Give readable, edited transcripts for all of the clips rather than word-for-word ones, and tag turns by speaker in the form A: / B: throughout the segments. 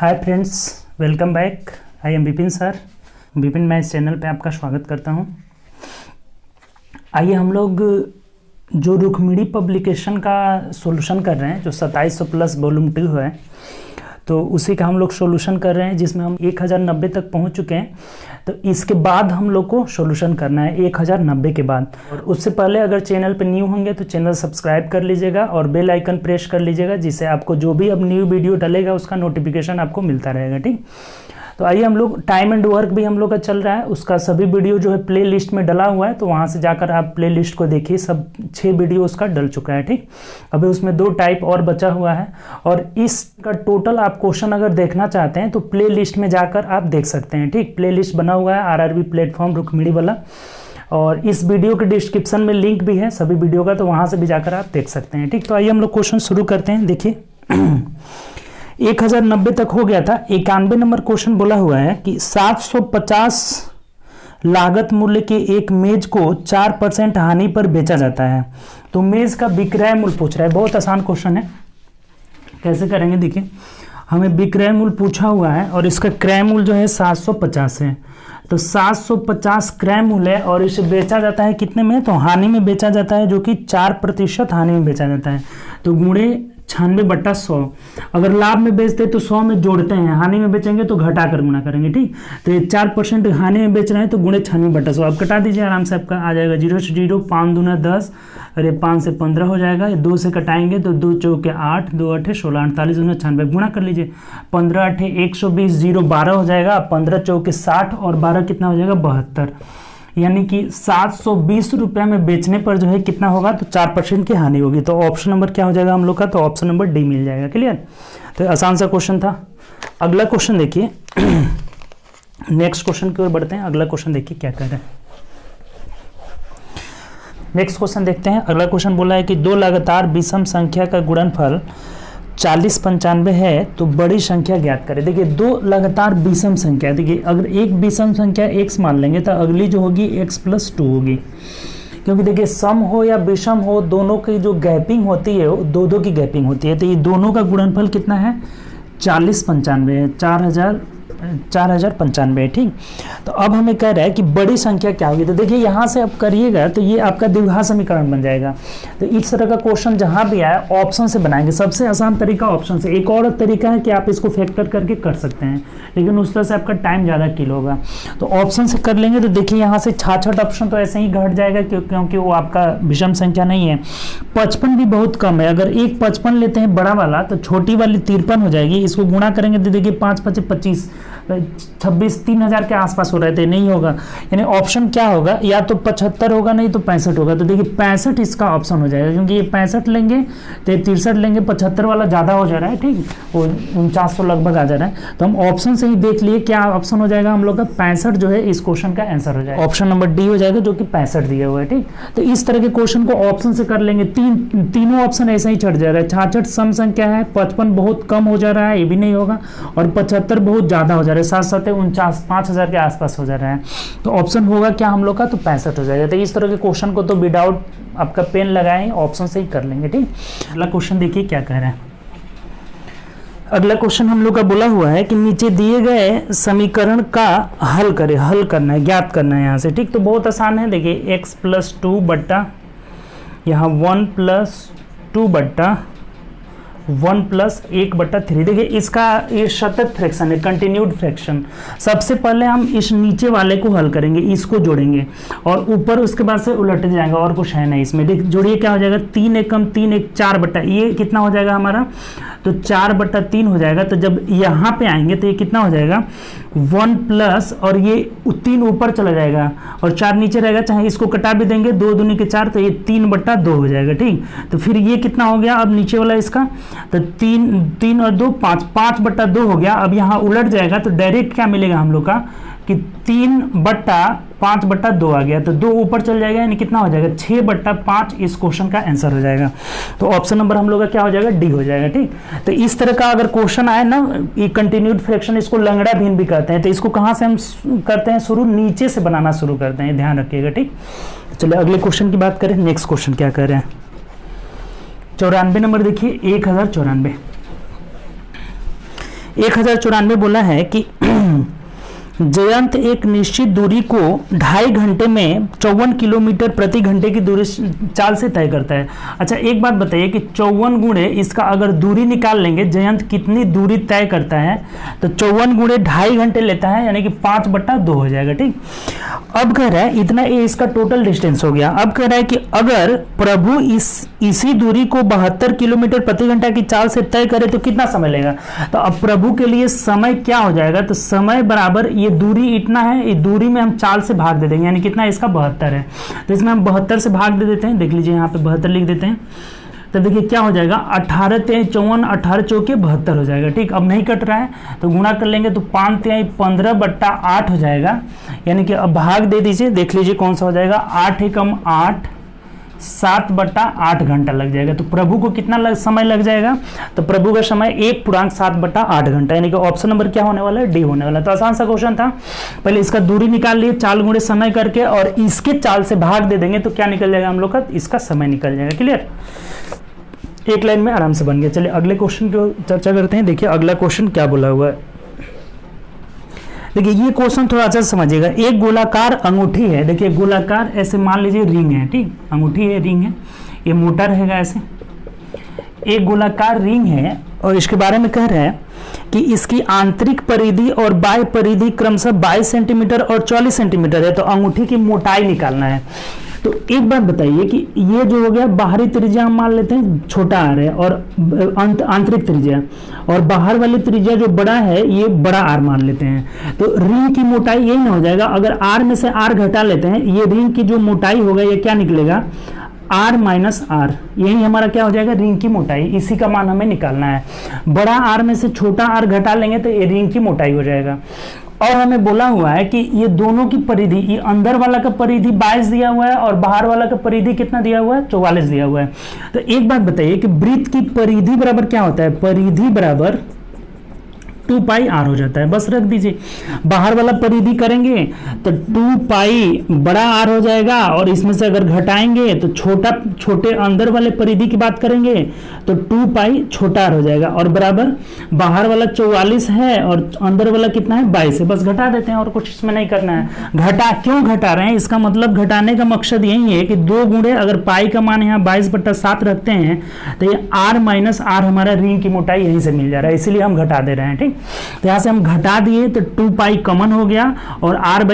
A: Hi friends, welcome back. I am Vipin sir. Vipin मैं इस channel पे आपका स्वागत करता हूँ। आइए हम लोग जो रुक्मिणी पब्लिकेशन का सॉल्यूशन कर रहे हैं, जो 2700 प्लस वॉल्यूम 2 है, तो उसी का हम लोग सॉल्यूशन कर रहे हैं, जिसमें हम 1090 तक पहुंच चुके हैं। तो इसके बाद हम लोग को सॉल्यूशन करना है 1090 के बाद। और उससे पहले अगर चैनल पे न्यू होंगे तो चैनल सब्सक्राइब कर लीजिएगा और बेल आइकन प्रेस कर लीजिएगा, जिससे आपको जो भी अब न्यू वीडियो डलेगा उसका नोटिफिकेशन आपको मिलता रहेगा। ठीक, तो आइए हम लोग टाइम एंड वर्क भी हम लोग का चल रहा है, उसका सभी वीडियो जो है प्ले लिस्ट में डला हुआ है, तो वहाँ से जाकर आप प्ले लिस्ट को देखिए। सब 6 वीडियो उसका डल चुका है। ठीक, अभी उसमें 2 टाइप और बचा हुआ है, और इसका टोटल आप क्वेश्चन अगर देखना चाहते हैं तो प्ले लिस्ट में जाकर आप देख सकते हैं। ठीक, प्ले लिस्ट बना हुआ है RRB प्लेटफॉर्म रुक्मिणी वाला, और इस वीडियो के डिस्क्रिप्शन में लिंक भी है सभी वीडियो का, तो वहाँ से भी जाकर आप देख सकते हैं। ठीक, तो आइए हम लोग क्वेश्चन शुरू करते हैं। देखिए 1090 तक हो गया था। 91 नंबर क्वेश्चन बोला हुआ है कि 750 लागत मूल्य के एक मेज को 4% हानि पर बेचा जाता है, तो मेज का विक्रय मूल्य पूछ रहा है। बहुत आसान क्वेश्चन है, कैसे करेंगे देखिए। हमें विक्रय मूल्य पूछा हुआ है और इसका क्रय मूल्य जो है 750 है, तो 750 क्रय मूल्य है और इसे बेचा जाता है कितने में, तो हानि में बेचा जाता है, जो कि 4% हानि में बेचा जाता है। तो गुणे 96/100। अगर लाभ में बेचते तो 100 में जोड़ते हैं, हानि में बेचेंगे तो घटा कर गुणा करेंगे। ठीक, तो ये 4% हानि में बेच रहे हैं, तो गुणे 96/100 आप कटा दीजिए, आराम से आपका आ जाएगा 0 से 0, 5 दूना 10, अरे 5 से 15 हो जाएगा। 2 से कटाएंगे तो 2 चौके 8, 2 8 16, 48 दूना 96, गुणा कर लीजिए। 15 8 120, 0 12 हो जाएगा। 15 चौके 60 और 12 कितना हो जाएगा 72, यानी कि 720 रुपये में बेचने पर जो है कितना होगा, तो 4% की हानि होगी। तो ऑप्शन नंबर क्या हो जाएगा हम लोग का, तो ऑप्शन नंबर डी मिल जाएगा। क्लियर, तो आसान सा क्वेश्चन था। अगला क्वेश्चन देखिए। नेक्स्ट क्वेश्चन की ओर बढ़ते हैं। अगला क्वेश्चन देखिए क्या कह रहे हैं। नेक्स्ट क्वेश्चन देखते हैं। अगला क्वेश्चन बोला है कि 2 लगातार विषम संख्या का गुणनफल 4095 है, तो बड़ी संख्या ज्ञात करें। देखिए 2 लगातार विषम संख्या, देखिए अगर एक विषम संख्या x मान लेंगे तो अगली जो होगी x+2 होगी, क्योंकि देखिए सम हो या विषम हो, दोनों की जो गैपिंग होती है वो 2 की गैपिंग होती है। तो ये दोनों का गुणनफल कितना है, 4095 है, 4095। ठीक, तो अब हमें कह रहा है कि बड़ी संख्या क्या होगी। तो देखिए यहाँ से आप करिएगा तो ये आपका द्विघात समीकरण बन जाएगा। तो इस तरह का क्वेश्चन जहाँ भी आए ऑप्शन से बनाएंगे। सबसे आसान तरीका ऑप्शन से। एक और तरीका है कि आप इसको फैक्टर करके कर सकते हैं, लेकिन उस तरह से आपका टाइम ज़्यादा किल होगा। तो ऑप्शन से कर लेंगे तो देखिए यहाँ से 66 ऑप्शन तो ऐसे ही घट जाएगा, क्योंकि वो आपका विषम संख्या नहीं है। 55 भी बहुत कम है। अगर एक 55 लेते हैं बड़ा वाला, तो छोटी वाली 53 हो जाएगी। इसको गुणा करेंगे तो देखिए 5 5 25, 26, 3000 के आसपास हो रहे थे, नहीं होगा। यानी ऑप्शन क्या होगा, या तो 75 होगा, नहीं तो 65 होगा। तो देखिए 65 इसका ऑप्शन हो जाएगा, क्योंकि ये 65 लेंगे तो 63 लेंगे, 75 वाला ज़्यादा हो जा रहा है। ठीक, वो 4900 लगभग आ जा रहा है। तो हम ऑप्शन से ही देख लिए क्या ऑप्शन हो जाएगा हम लोग का, 65 जो है इस क्वेश्चन का आंसर हो जाएगा। ऑप्शन नंबर डी हो जाएगा, जो कि 65 दिया हुआ है। ठीक, तो इस तरह के क्वेश्चन को ऑप्शन से कर लेंगे। तीनों ऑप्शन ऐसे ही चढ़ जा रहा है। 66 सम संख्या है, 55 बहुत कम हो जा रहा है, ये भी नहीं होगा, और 75 बहुत ज़्यादा हो जा रहा है, 7 7 49, 5000 के आसपास हो जा रहा है। तो ऑप्शन होगा क्या हम लोग का, तो 65 हो जाएगा। तो इस तरह के क्वेश्चन को तो विदाउट आपका पेन लगाए ऑप्शन से ही कर लेंगे। ठीक, अगला क्वेश्चन देखिए क्या कह रहे हैं। अगला क्वेश्चन हम लोग का बोला हुआ है कि नीचे दिए गए समीकरण का हल करें। हल करना है, ज्ञात करना है यहाँ से। ठीक, तो बहुत आसान है। देखिए x+2 बट्टा यहाँ 1+2 बट्टा 1+1/3। देखिए इसका ये सतत फ्रैक्शन है, कंटिन्यूड फ्रैक्शन। सबसे पहले हम इस नीचे वाले को हल करेंगे, इसको जोड़ेंगे, और ऊपर उसके बाद से उलट जाएगा, और कुछ है नहीं इसमें। देख जोड़िए क्या हो जाएगा, 3 एकम 3 1 4 बट्टा, ये कितना हो जाएगा हमारा, तो 4/3 हो जाएगा। तो जब यहाँ पे आएंगे तो ये कितना हो जाएगा 1+, और ये 3 ऊपर चला जाएगा और 4 नीचे रहेगा, चाहे इसको कटा भी देंगे, 2 दूनी के 4, तो ये 3/2 हो जाएगा। ठीक, तो फिर ये कितना हो गया अब नीचे वाला इसका, तो 3 और 2 5, 5/2 हो गया। अब यहाँ उलट जाएगा तो डायरेक्ट क्या मिलेगा हम लोग का, कि 3/5/2 आ गया, तो 2 ऊपर चल जाएगा, यानी कितना हो जाएगा 6/5 इस क्वेश्चन का आंसर हो जाएगा। तो ऑप्शन नंबर हम लोग का क्या हो जाएगा, डी हो जाएगा। ठीक, तो इस तरह का अगर क्वेश्चन आए ना, ये कंटिन्यूड फ्रैक्शन, इसको लंगड़ा भिन्न भी कहते हैं। तो इसको कहाँ से हम करते हैं शुरू, नीचे से बनाना शुरू करते हैं, ध्यान रखिएगा। ठीक, चलिए अगले क्वेश्चन की बात करें। नेक्स्ट क्वेश्चन क्या कर रहे हैं, 94 नंबर देखिए। 1094 1094 बोला है कि जयंत एक निश्चित दूरी को 2.5 घंटे में 54 किलोमीटर प्रति घंटे की दूरी चाल से तय करता है। अच्छा एक बात बताइए कि 54 गुणे इसका अगर दूरी निकाल लेंगे, जयंत कितनी दूरी तय करता है, तो 54 गुणे 2.5 घंटे लेता है, यानी कि 5/2 हो जाएगा। ठीक, अब कह रहा है इतना, ये इसका टोटल डिस्टेंस हो गया। अब कह रहा है कि अगर प्रभु इसी दूरी को 72 किलोमीटर प्रति घंटा की चाल से तय करे तो कितना समय लेगा। तो अब प्रभु के लिए समय क्या हो जाएगा, तो समय बराबर ये दूरी इतना है, ये दूरी में हम चाल से भाग दे देंगे, यानी कितना इसका 72 है, तो इसमें हम 72 से भाग दे देते हैं। देख लीजिए यहाँ पे 72 लिख देते हैं, तो देखिए क्या हो जाएगा, 18 × 54, 18 चौके 72 हो जाएगा। ठीक, अब नहीं कट रहा है तो गुणा कर लेंगे तो 5 × 15/8 हो जाएगा, यानी कि अब भाग दे दीजिए, देख लीजिए कौन सा हो जाएगा, 8 × 8 7/8 घंटा लग जाएगा। तो प्रभु को कितना समय लग जाएगा, तो प्रभु का समय 1.7/8 घंटा, यानी कि ऑप्शन नंबर क्या होने वाला है, डी होने वाला है। तो आसान सा क्वेश्चन था, पहले इसका दूरी निकाल लिए चाल गुणे समय करके, और इसके चाल से भाग दे देंगे तो क्या निकल जाएगा हम लोग का, इसका समय निकल जाएगा। क्लियर, एक लाइन में आराम से बन गया। चलिए अगले क्वेश्चन की चर्चा करते हैं। देखिए अगला क्वेश्चन क्या बोला हुआ है। देखिए ये क्वेश्चन थोड़ा अच्छा समझिएगा। एक गोलाकार अंगूठी है, देखिए गोलाकार ऐसे मान लीजिए रिंग है, ठीक, अंगूठी है, रिंग है, ये मोटा रहेगा ऐसे। एक गोलाकार रिंग है और इसके बारे में कह रहे हैं कि इसकी आंतरिक परिधि और बाह्य परिधि क्रमशः 22 सेंटीमीटर और 40 सेंटीमीटर है। तो अंगूठी की मोटाई निकालना है। तो एक बात बताइए कि ये जो हो गया बाहरी त्रिज्या हम मान लेते हैं छोटा आर है, और आंतरिक त्रिज्या, और बाहर वाली त्रिज्या जो बड़ा है ये बड़ा आर मान लेते हैं। तो रिंग की मोटाई यही ना हो जाएगा, अगर आर में से आर घटा लेते हैं, ये रिंग की जो मोटाई होगा ये क्या निकलेगा, R माइनस आर, यही हमारा क्या हो जाएगा, रिंग की मोटाई। इसी का मान हमें निकालना है। बड़ा आर में से छोटा आर घटा लेंगे तो ये रिंग की मोटाई हो जाएगा। और हमें बोला हुआ है कि ये दोनों की परिधि, ये अंदर वाला का परिधि 22 दिया हुआ है और बाहर वाला का परिधि कितना दिया हुआ है, 44 दिया हुआ है। तो एक बात बताइए कि वृत्त की परिधि बराबर क्या होता है, परिधि बराबर 2πr हो जाता है, बस रख दीजिए। बाहर वाला परिधि करेंगे तो 2π बड़ा आर हो जाएगा, और इसमें से अगर घटाएंगे तो छोटे अंदर वाले परिधि की बात करेंगे तो 2π छोटा आर हो जाएगा, और बराबर बाहर वाला 44 है और अंदर वाला कितना है, 22 है, बस घटा देते हैं, और कुछ इसमें नहीं करना है। क्यों घटा रहे हैं, इसका मतलब घटाने का मकसद यही है कि 2 गुणे अगर पाई का मान यहाँ 22/7 रखते हैं तो ये r माइनस आर हमारा रिंग की मोटाई यहीं से मिल जा रहा है, इसीलिए हम घटा दे रहे हैं। ठीक, तो यहाँ से हम घटा दिए तो 2π कॉमन हो गया, और r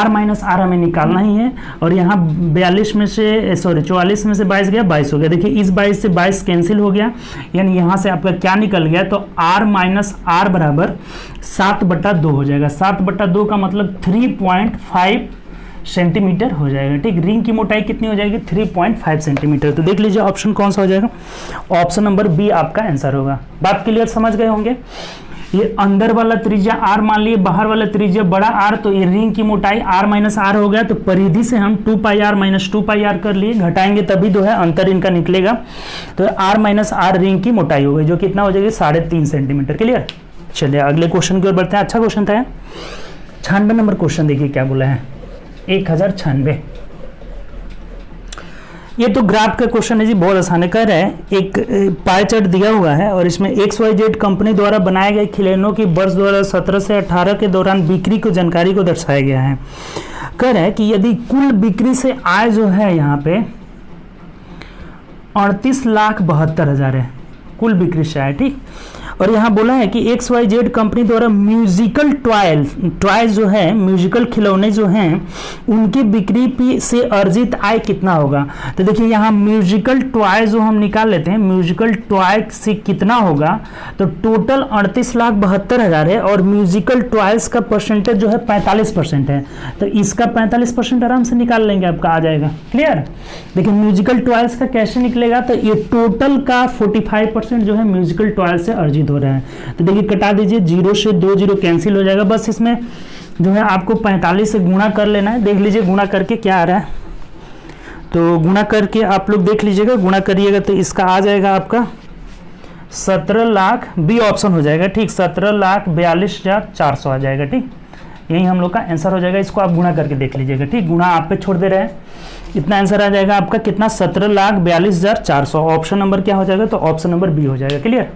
A: माइनस आर हमें निकालना ही है, और यहाँ 44 में से 22 गया, 22 हो गया। देखिए इस 22 से 22 कैंसिल हो गया, यानी यहाँ से आपका क्या निकल गया, तो r माइनस आर बराबर 7/2 हो जाएगा। 7/2 का मतलब 3.5 सेंटीमीटर हो जाएगा। ठीक, रिंग की मोटाई कितनी हो जाएगी, 3.5 सेंटीमीटर। तो देख लीजिए ऑप्शन कौन सा हो जाएगा, ऑप्शन नंबर बी आपका आंसर होगा। बात क्लियर समझ गए होंगे। ये अंदर वाला त्रिज्या r मान लिए, बाहर वाला त्रिज्या बड़ा R, तो ये रिंग की मोटाई r माइनस आर हो गया। तो परिधि से हम 2πr माइनस 2πr कर लिए, घटाएंगे तभी जो है अंतर इनका निकलेगा। तो r माइनस आर रिंग की मोटाई हो गई, जो कितना हो जाएगी, 3.5 सेंटीमीटर। क्लियर, चलिए अगले क्वेश्चन की ओर बढ़ते हैं। अच्छा क्वेश्चन था, 96 नंबर क्वेश्चन देखिए क्या बोला है, 1096। ये तो ग्राफ का क्वेश्चन है जी, बहुत आसान है। कह रहे हैं एक पाई चार्ट दिया हुआ है और इसमें XYZ कंपनी द्वारा बनाए गए खिलौनों की वर्ष 2017 से 18 के दौरान बिक्री को जानकारी को दर्शाया गया है। कह रहे हैं कि यदि कुल बिक्री से आय जो है यहाँ पे 38,72,000 है, कुल बिक्री से आय। ठीक, और यहाँ बोला है कि XYZ कंपनी द्वारा म्यूजिकल टॉयज जो है, म्यूजिकल खिलौने जो हैं, उनकी बिक्री से अर्जित आय कितना होगा। तो देखिए यहाँ म्यूजिकल टॉय जो हम निकाल लेते हैं, म्यूजिकल टॉय से कितना होगा, तो टोटल 38,72,000 है, और म्यूजिकल टॉयज का परसेंटेज जो है 45% है, तो इसका 45% आराम से निकाल लेंगे, आपका आ जाएगा। क्लियर, देखिए म्यूजिकल टॉयज का कैसे निकलेगा, तो ये टोटल का 45% जो है म्यूजिकल टॉयज से अर्जित हो रहा है। तो देखिए कटा दीजिए, 0 से 2 0 कैंसिल हो जाएगा, बस इसमें जो है आपको 45 से गुणा कर लेना है। देख लीजिए गुणा करके क्या आ रहा है, तो गुणा करके आप लोग देख लीजिएगा, गुणा करिएगा तो इसका आ जाएगा आपका 17 लाख, बी ऑप्शन हो जाएगा। ठीक, 17,42,400 आ जाएगा। ठीक, यही हम लोग का आंसर हो जाएगा, इसको आप गुणा करके देख लीजिएगा। ठीक, गुणा आप पे छोड़ दे रहे हैं, इतना आंसर आ जाएगा आपका कितना, 17,42,400। ऑप्शन नंबर क्या हो जाएगा, तो ऑप्शन नंबर बी हो जाएगा। क्लियर,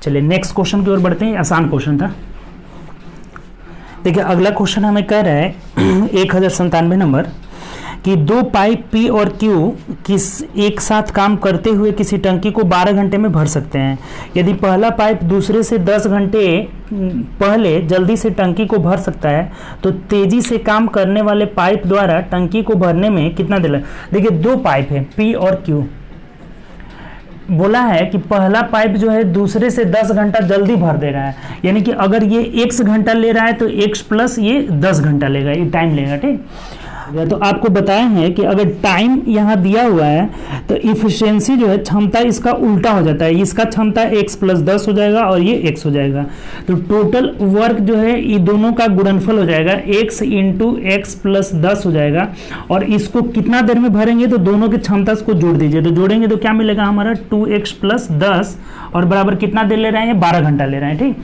A: चलिए नेक्स्ट क्वेश्चन की ओर बढ़ते हैं, आसान क्वेश्चन था। देखिए अगला क्वेश्चन हमें कह रहा है 1097 नंबर कि दो पाइप P और Q एक साथ काम करते हुए किसी टंकी को 12 घंटे में भर सकते हैं। यदि पहला पाइप दूसरे से 10 घंटे पहले जल्दी से टंकी को भर सकता है तो तेजी से काम करने वाले पाइप द्वारा टंकी को भरने में कितना देर लगेगा। देखिए दो पाइप है P और Q, बोला है कि पहला पाइप जो है दूसरे से 10 घंटा जल्दी भर दे रहा है, यानी कि अगर ये x घंटा ले रहा है तो x प्लस ये 10 घंटा लेगा, ये टाइम लेगा। ठीक, तो आपको बताया है कि अगर टाइम यहाँ दिया हुआ है तो इफिशियंसी जो है क्षमता इसका उल्टा हो जाता है, इसका क्षमता x प्लस 10 हो जाएगा और ये x हो जाएगा। तो टोटल वर्क जो है ये दोनों का गुणनफल हो जाएगा, x इंटू एक्स प्लस 10 हो जाएगा। और इसको कितना देर में भरेंगे तो दोनों की क्षमता को जोड़ दीजिए, तो जोड़ेंगे तो क्या मिलेगा हमारा 2x प्लस 10 और बराबर कितना देर ले रहे हैं, 12 घंटा ले रहे हैं। ठीक,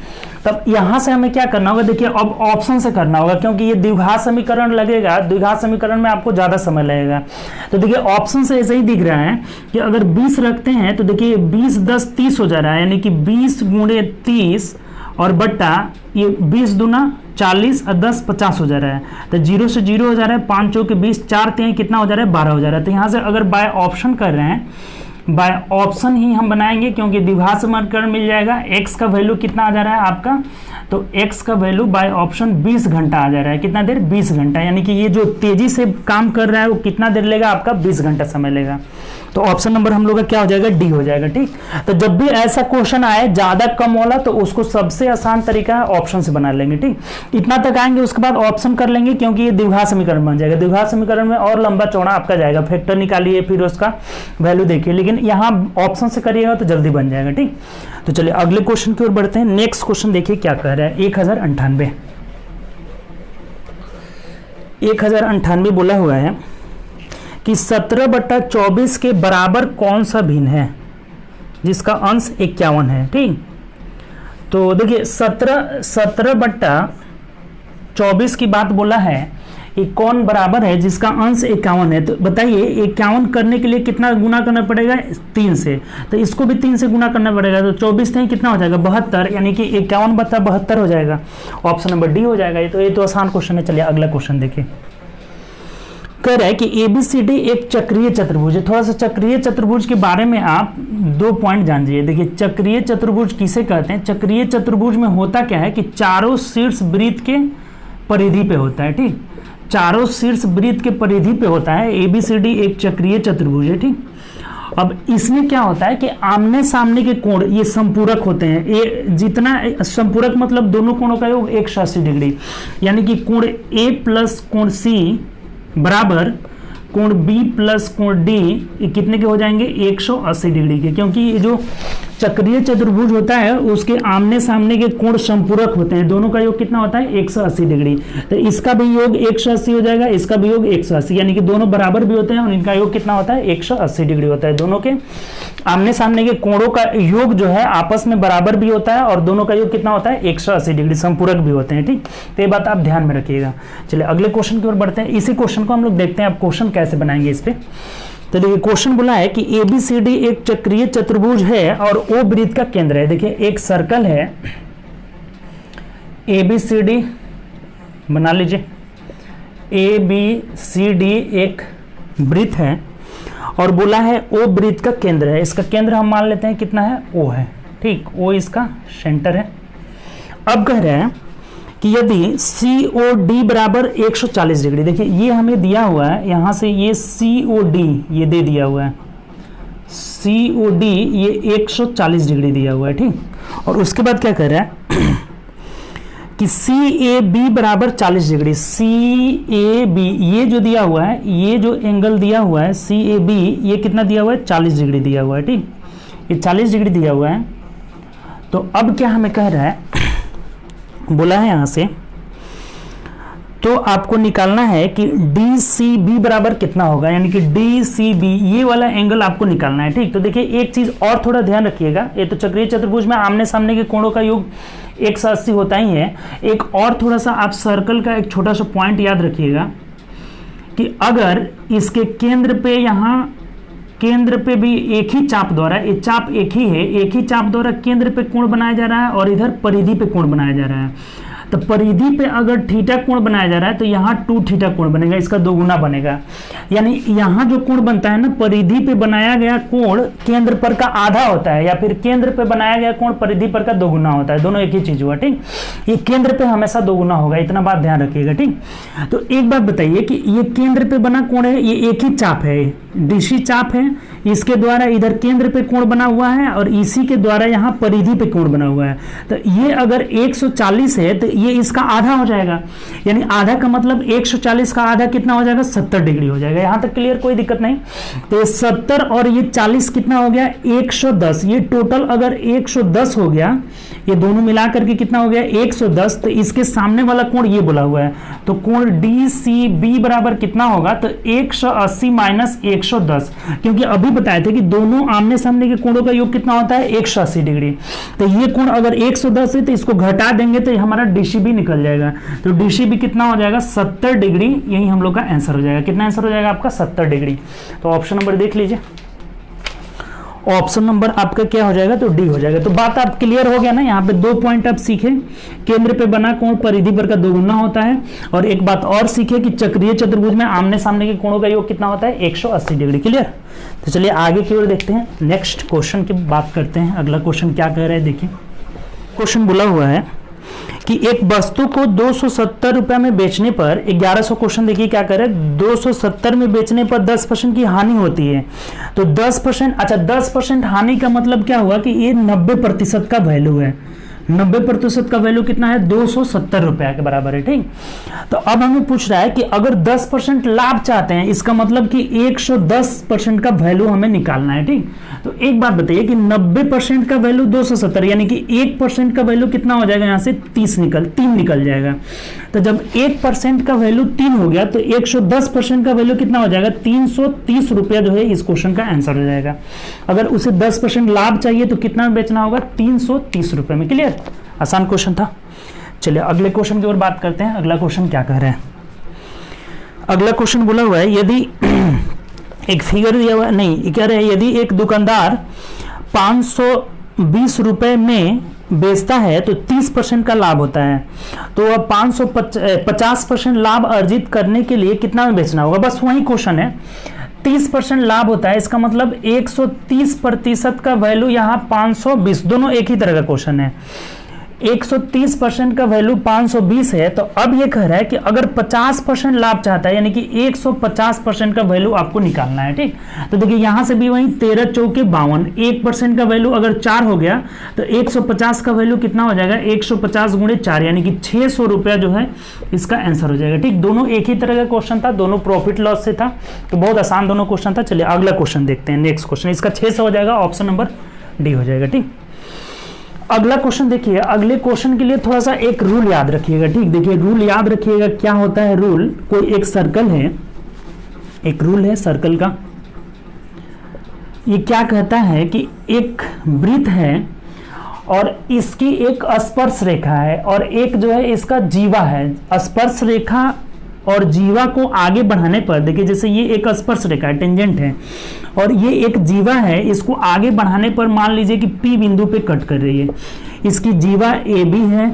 A: तब यहां से हमें क्या करना होगा, देखिए अब ऑप्शन से करना होगा क्योंकि ये द्विघात समीकरण लगेगा, द्विघात समीकरण में आपको ज्यादा समय लगेगा। तो देखिए ऑप्शन से ऐसे ही दिख रहा है कि अगर 20 रखते हैं तो देखिए 20 10 30 हो जा रहा है, यानी कि 20 गुणे 30 और बट्टा ये 20 दूना 40 और 10 50 हो जा रहा है। तो 0 से 0 हो जा रहा है, 5 चौके 20, 4 3 कितना हो जा रहा है, 12 हो जा रहा है। तो यहाँ से अगर बाय ऑप्शन कर रहे हैं, बाय ऑप्शन ही हम बनाएंगे क्योंकि द्विघात समीकरण मिल जाएगा। x का वैल्यू कितना आ जा रहा है आपका, तो x का वैल्यू बाय ऑप्शन 20 घंटा आ जा रहा है। कितना देर, 20 घंटा, यानी कि ये जो तेजी से काम कर रहा है वो कितना देर लेगा आपका, 20 घंटा समय लेगा। तो ऑप्शन नंबर हम लोग का क्या हो जाएगा, डी हो जाएगा। ठीक, तो जब भी ऐसा क्वेश्चन आए ज्यादा कम वाला तो उसको सबसे आसान तरीका है ऑप्शन से बना लेंगे। ठीक, इतना तक आएंगे उसके बाद ऑप्शन कर लेंगे क्योंकि ये द्विघात समीकरण बन जाएगा। द्विघात समीकरण में और लंबा चौड़ा आपका जाएगा, फैक्टर निकालिए फिर उसका वैल्यू देखिए, लेकिन यहाँ ऑप्शन से करिएगा तो जल्दी बन जाएगा। ठीक, तो चलिए अगले क्वेश्चन की ओर बढ़ते हैं। नेक्स्ट क्वेश्चन देखिए क्या कह रहा है, 1098 बोला हुआ है कि 17/24 के बराबर कौन सा भिन्न है जिसका अंश 51 है। ठीक, तो देखिए 17/24 की बात बोला है कि कौन बराबर है जिसका अंश 51 है। तो बताइए 51 करने के लिए कितना गुना करना पड़ेगा, 3 से, तो इसको भी 3 से गुना करना पड़ेगा। तो 24 नहीं कितना हो जाएगा, 72, यानी कि 51/72 हो जाएगा। ऑप्शन नंबर डी हो जाएगा। ये तो आसान क्वेश्चन है। चलिए अगला क्वेश्चन देखिए, कह रहा है कि ABCD एक चक्रीय चतुर्भुज है। थोड़ा सा चक्रीय चतुर्भुज के बारे में आप 2 पॉइंट जानिए। देखिए चक्रीय चतुर्भुज किसे कहते हैं, चक्रीय चतुर्भुज में होता क्या है कि चारों शीर्ष वृत्त के परिधि पे होता है। ठीक, चारों शीर्ष वृत्त के परिधि पे होता है। ABCD एक चक्रीय चतुर्भुज है। ठीक, अब इसमें क्या होता है कि आमने सामने के कोण ये संपूरक होते हैं। ये जितना संपूरक मतलब दोनों कोणों का योग 180 डिग्री, यानी कि कोण A प्लस कोण C बराबर कोण B प्लस कोण D ये कितने के हो जाएंगे, 180 डिग्री के, क्योंकि ये जो चक्रीय चतुर्भुज होता है उसके आमने सामने के कोण संपूरक होते हैं। दोनों का योग कितना होता है, 180 डिग्री। तो इसका भी योग 180 हो जाएगा, इसका भी योग 180, यानी कि दोनों बराबर भी होते हैं और इनका योग कितना होता है, 180 डिग्री होता है। दोनों के आमने सामने के कोणों का योग जो है आपस में बराबर भी होता है और दोनों का योग कितना होता है, 180 डिग्री, संपूरक भी होते हैं। ठीक, तो ये बात आप ध्यान में रखिएगा। चलिए अगले क्वेश्चन की ओर बढ़ते हैं। इसी क्वेश्चन को हम लोग देखते हैं आप क्वेश्चन कैसे बनाएंगे इस पे। तो देखिए क्वेश्चन बोला है कि ABCD एक चक्रीय चतुर्भुज है और O वृत्त का केंद्र है। देखिए एक सर्कल है ABCD, बना लीजिए ABCD एक वृत्त है और बोला है O वृत्त का केंद्र है। इसका केंद्र हम मान लेते हैं कितना है, O है। ठीक, O इसका सेंटर है। अब कह रहे हैं कि यदि COD बराबर 140 डिग्री, देखिए ये हमें दिया हुआ है, यहाँ से ये COD ये दे दिया हुआ है, COD ये 140 डिग्री दिया हुआ है। ठीक, और उसके बाद क्या कर रहा है कि CAB बराबर 40 डिग्री, CAB ये जो दिया हुआ है, ये जो एंगल दिया हुआ है CAB ये कितना दिया हुआ है, 40 डिग्री दिया हुआ है। ठीक, ये 40 डिग्री दिया हुआ है। तो अब क्या हमें कह रहा है, बोला है यहां से, तो आपको निकालना है कि DCB बराबर कितना होगा, यानी कि DCB ये वाला एंगल आपको निकालना है। ठीक, तो देखिए एक चीज और थोड़ा ध्यान रखिएगा, ये तो चक्रीय चतुर्भुज में आमने सामने के कोणों का योग 180 होता ही है। एक और थोड़ा सा आप सर्कल का एक छोटा सा पॉइंट याद रखिएगा कि अगर इसके केंद्र पे यहाँ केंद्र पे भी एक ही चाप द्वारा, ये चाप एक ही है, एक ही चाप द्वारा केंद्र पे कोण बनाया जा रहा है और इधर परिधि पे कोण बनाया जा रहा है। तो परिधि पे अगर थीटा कोण बनाया जा रहा है तो यहाँ 2 थीटा कोण बनेगा, इसका दोगुना बनेगा। यानी यहाँ जो कोण बनता है ना, परिधि पे बनाया गया कोण केंद्र पर का आधा होता है, या फिर केंद्र पे बनाया गया कोण परिधि पर का दोगुना होता है, दोनों एक ही चीज हुआ। ठीक, ये केंद्र पे हमेशा दोगुना होगा, इतना बात ध्यान रखिएगा। ठीक, तो एक बात बताइए कि ये केंद्र पे बना कोण है, ये एक ही चाप है, डीसी चाप है, इसके द्वारा इधर केंद्र पे कोण बना हुआ है और इसी के द्वारा यहाँ परिधि पे कोण बना हुआ है। तो ये अगर 140 है तो ये इसका आधा हो जाएगा, यानी आधा का मतलब 140 का आधा कितना हो जाएगा, 70 डिग्री हो जाएगा। यहाँ तक क्लियर, कोई दिक्कत नहीं। तो ये 70 और ये 40 कितना हो गया, 110। ये टोटल अगर 110 हो गया, ये दोनों मिला करके कितना हो गया, 110। तो इसके सामने वाला कोण ये बोला हुआ है, तो कोण DCB बराबर कितना होगा, तो 180 माइनस 110, क्योंकि अभी बताए थे कि दोनों आमने सामने के कोणों का योग कितना होता है, 180 डिग्री। तो ये कोण अगर 110 है तो इसको घटा देंगे तो हमारा DCB निकल जाएगा। तो DCB कितना हो जाएगा, 70 डिग्री। यही हम लोग का आंसर हो जाएगा। कितना आंसर हो जाएगा आपका, 70 डिग्री। तो ऑप्शन नंबर देख लीजिए, ऑप्शन नंबर आपका क्या हो जाएगा, तो डी हो जाएगा। तो बात आप क्लियर हो गया ना। यहाँ पे 2 पॉइंट आप सीखे, केंद्र पे बना कोण परिधि पर का दोगुना होता है, और एक बात और सीखे कि चक्रीय चतुर्भुज में आमने सामने के कोणों का योग कितना होता है, 180 डिग्री। क्लियर। तो चलिए आगे की ओर देखते हैं, नेक्स्ट क्वेश्चन की बात करते हैं। अगला क्वेश्चन क्या कह रहे हैं, देखिए क्वेश्चन बोला हुआ है कि एक वस्तु को 270 रुपए में बेचने पर 1100, क्वेश्चन देखिए क्या करे, 270 में बेचने पर 10% की हानि होती है। तो 10%, अच्छा 10% हानि का मतलब क्या हुआ कि ये 90% का वैल्यू है। 90% का वैल्यू कितना है, 270 रुपए के बराबर है। ठीक, तो अब हमें पूछ रहा है कि अगर 10% लाभ चाहते हैं, इसका मतलब कि 110% का वैल्यू हमें निकालना है। ठीक, तो एक बात बताइए कि 90% का वैल्यू 270, यानी कि 1% का वैल्यू कितना हो जाएगा, यहाँ से 3 निकल जाएगा। तो जब 1% का वैल्यू 3 हो गया तो 110% का वैल्यू कितना हो जाएगा, 330 रुपया जो है इस क्वेश्चन का आंसर हो जाएगा। अगर उसे 10% लाभ चाहिए तो कितना में बेचना होगा, 330 रुपए में। क्लियर, आसान क्वेश्चन था। चलिए अगले क्वेश्चन की ओर बात करते हैं। अगला क्वेश्चन क्या कह रहे हैं, अगला क्वेश्चन बोला हुआ है यदि एक फिगर दिया हुआ नहीं, क्या रहे, यदि एक दुकानदार 520 रुपए में बेचता है तो 30% का लाभ होता है, तो अब 550% लाभ अर्जित करने के लिए कितना में बेचना होगा। बस वही क्वेश्चन है, 30% लाभ होता है, इसका मतलब 130% का वैल्यू यहाँ 520, दोनों एक ही तरह का क्वेश्चन है। 130% का वैल्यू 520 है, तो अब ये कह रहा है कि अगर 50% लाभ चाहता है, यानी कि 150% का वैल्यू आपको निकालना है। ठीक, तो देखिए यहां से भी वही 13 चौके 52, 1% का वैल्यू अगर 4 हो गया तो 150 का वैल्यू कितना हो जाएगा, 150 गुणे 4, यानी कि 600 रुपया जो है इसका आंसर हो जाएगा। ठीक, दोनों एक ही तरह का क्वेश्चन था, दोनों प्रॉफिट लॉस से था, तो बहुत आसान दोनों क्वेश्चन था। चलिए अगला क्वेश्चन देखते हैं, नेक्स्ट क्वेश्चन, इसका 600 हो जाएगा, ऑप्शन नंबर डी हो जाएगा। ठीक, अगला क्वेश्चन देखिए, अगले क्वेश्चन के लिए थोड़ा सा एक रूल याद रखिएगा। ठीक, देखिए रूल याद रखिएगा, क्या होता है रूल, कोई एक सर्कल है, एक रूल है सर्कल का, ये क्या कहता है कि एक वृत्त है और इसकी एक स्पर्श रेखा है और एक जो है इसका जीवा है। स्पर्श रेखा और जीवा को आगे बढ़ाने पर, देखिए जैसे ये एक स्पर्श रेखा है, टेंजेंट है, और ये एक जीवा है, इसको आगे बढ़ाने पर मान लीजिए कि P बिंदु पे कट कर रही है। इसकी जीवा AB है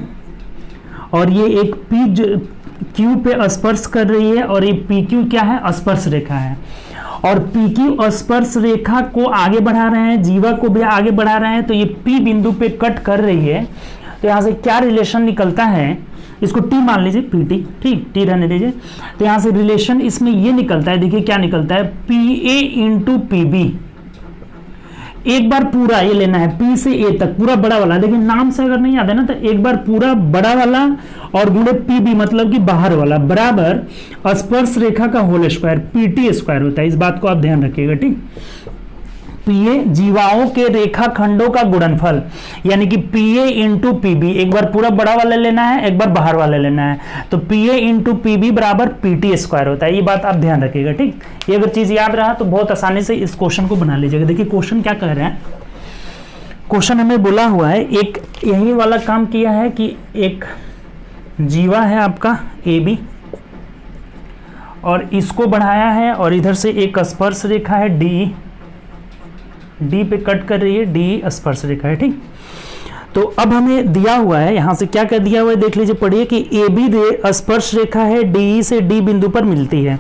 A: और ये एक PQ पे स्पर्श कर रही है, और ये PQ क्या है, स्पर्श रेखा है, और PQ स्पर्श रेखा को आगे बढ़ा रहे हैं, जीवा को भी आगे बढ़ा रहे हैं, तो ये P बिंदु पे कट कर रही है। तो यहाँ से क्या रिलेशन निकलता है, इसको T मान लीजिए, PT, ठीक, T रहने दीजिए। तो यहाँ से रिलेशन इसमें ये निकलता है, देखिए क्या निकलता है, PA इंटू PB। एक बार पूरा ये लेना है, P से A तक पूरा बड़ा वाला, देखिए नाम से अगर नहीं याद है ना, तो एक बार पूरा बड़ा वाला और गुणे PB मतलब कि बाहर वाला, बराबर स्पर्श रेखा का होल स्क्वायर, PT स्क्वायर होता है। इस बात को आप ध्यान रखिएगा। ठीक, PA जीवाओं के रेखा खंडों का गुणनफल, यानी कि PA इंटू PB, एक बार पूरा बड़ा वाला लेना है, एक बार बाहर वाला लेना है, तो PA इंटू PB बराबर PT स्क्वायर होता है। ये बात आप ध्यान रखिएगा। ठीक, ये अगर चीज याद रहा तो बहुत आसानी से इस क्वेश्चन को बना लीजिएगा। देखिए क्वेश्चन क्या कह रहे हैं, क्वेश्चन हमें बोला हुआ है, एक यही वाला काम किया है कि एक जीवा है आपका AB और इसको बढ़ाया है, और इधर से एक स्पर्श रेखा है DE, डी पे कट कर रही है, डी स्पर्श रेखा है, ठीक। तो अब हमें दिया हुआ है, यहां से क्या कर दिया हुआ है देख लीजिए, पढ़िए कि ए बी स्पर्श रेखा है, डी से डी बिंदु पर मिलती है।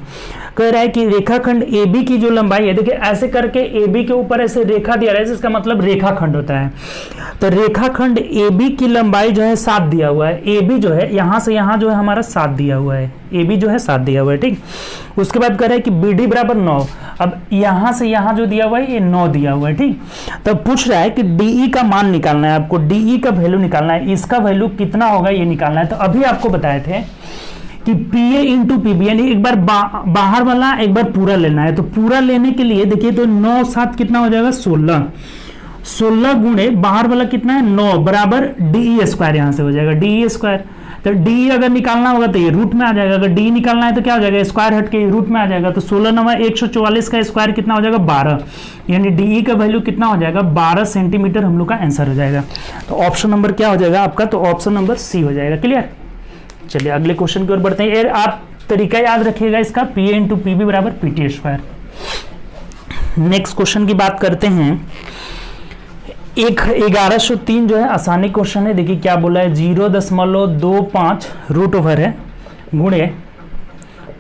A: कह रहा है कि रेखाखंड ए बी की जो लंबाई है, देखिए ऐसे करके ए बी के ऊपर ऐसे रेखा दिया रहा है, इसका मतलब रेखाखंड होता है। तो रेखाखंड ए बी की लंबाई जो है 7 दिया हुआ है, ए बी जो है यहां से यहां जो है हमारा 7 दिया हुआ है, ए बी जो है 7 दिया हुआ है, ठीक। उसके बाद कह रहा है कि बी डी बराबर 9, अब यहां से यहां जो दिया हुआ है ये 9 दिया हुआ है, ठीक। तब पूछ रहा है कि डीई का मान निकालना है आपको, डीई का वैल्यू निकालना है, इसका वैल्यू कितना होगा ये निकालना है। तो अभी आपको बताए थे कि पीए इंटू पीबी, यानी एक बार बाहर वाला एक बार पूरा लेना है। तो पूरा लेने के लिए देखिए, तो 9 7 कितना हो जाएगा 16 गुणे बाहर वाला कितना है 9 बराबर डीई स्क्वायर, यहां से हो जाएगा डीई स्क्वायर। तो डी अगर निकालना होगा तो ये रूट में आ जाएगा, अगर डी निकालना है तो क्या हो जाएगा, स्क्वायर हट के रूट में आ जाएगा। तो 16 9 144 का स्क्वायर कितना हो जाएगा 12, यानी डी का वैल्यू कितना हो जाएगा 12 सेंटीमीटर हम लोग का आंसर हो जाएगा। तो ऑप्शन नंबर क्या हो जाएगा आपका, तो ऑप्शन नंबर सी हो जाएगा। क्लियर। चलिए अगले क्वेश्चन की ओर बढ़ते हैं। आप तरीका याद रखिएगा इसका, P A into P B बराबर P T square. Next question की बात करते हैं। 1103 जो है आसानी क्वेश्चन है। देखिए क्या बोला है, 0.25 रूट ओवर है गुणे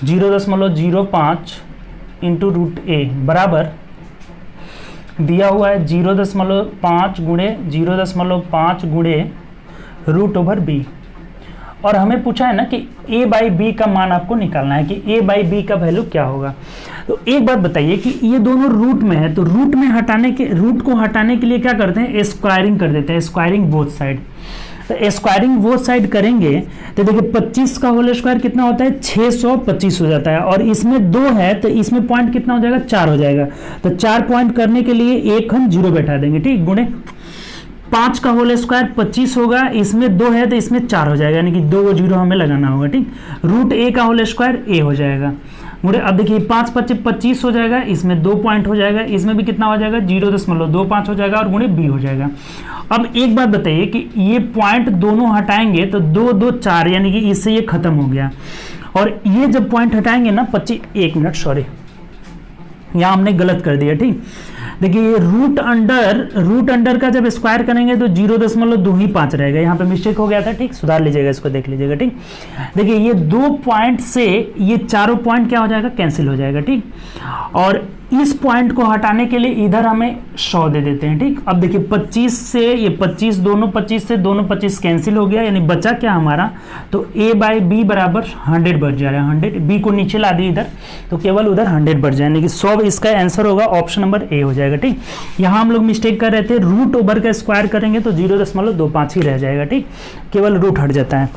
A: 0.05 इंटू रूट ए बराबर दिया हुआ है 0.5 गुणे 0.5 गुणे रूट ओवर बी। और हमें पूछा है ना कि a बाई बी का मान आपको निकालना है कि a बाई बी का वैल्यू क्या होगा। तो एक बात बताइए कि ये दोनों रूट में है, तो रूट को हटाने के लिए क्या करते हैं, स्क्वायरिंग कर देते हैं, स्क्वायरिंग बोथ साइड। तो स्क्वायरिंग बोथ साइड करेंगे तो देखिए 25 का होल स्क्वायर कितना होता है 625 हो जाता है, और इसमें 2 है तो इसमें पॉइंट कितना हो जाएगा 4 हो जाएगा। तो 4 पॉइंट करने के लिए एक हम 0 बैठा देंगे, ठीक। गुणे 5 का होल स्क्वायर 25 होगा, इसमें 2 है तो इसमें 4 हो जाएगा, यानी कि 2 0 हमें लगाना होगा, ठीक। रूट ए का होल स्क्वायर ए हो जाएगा गुणे, अब देखिए 5 25 25 हो जाएगा, इसमें 2 पॉइंट हो जाएगा, इसमें भी कितना हो जाएगा 0.25 हो जाएगा और गुणे बी हो जाएगा। अब एक बात बताइए कि ये पॉइंट दोनों हटाएंगे तो 2 2 4, यानी कि इससे ये खत्म हो गया। और ये जब पॉइंट हटाएंगे ना 25, 1 मिनट सॉरी, यहाँ हमने गलत कर दिया, ठीक। देखिए ये रूट अंडर का जब स्क्वायर करेंगे तो 0.25 रहेगा, यहाँ पे मिस्टेक हो गया था, ठीक। सुधार लीजिएगा इसको, देख लीजिएगा, ठीक। देखिए ये 2 पॉइंट से ये चारों पॉइंट क्या हो जाएगा कैंसिल हो जाएगा, ठीक। और इस पॉइंट को हटाने के लिए इधर हमें 100 दे देते हैं, ठीक। अब देखिए 25 से ये 25 दोनों 25 से दोनों 25 कैंसिल हो गया, यानी बचा क्या हमारा, तो a बाई बी बराबर 100 बच जा रहा है, 100 बी को नीचे ला दिए इधर तो केवल उधर 100 बच जाए, यानी कि 100 इसका आंसर होगा, ऑप्शन नंबर ए हो जाएगा, ठीक। यहाँ हम लोग मिस्टेक कर रहे थे, रूट ओवर का स्क्वायर करेंगे तो 0.25 ही रह जाएगा, ठीक, केवल रूट हट जाता है।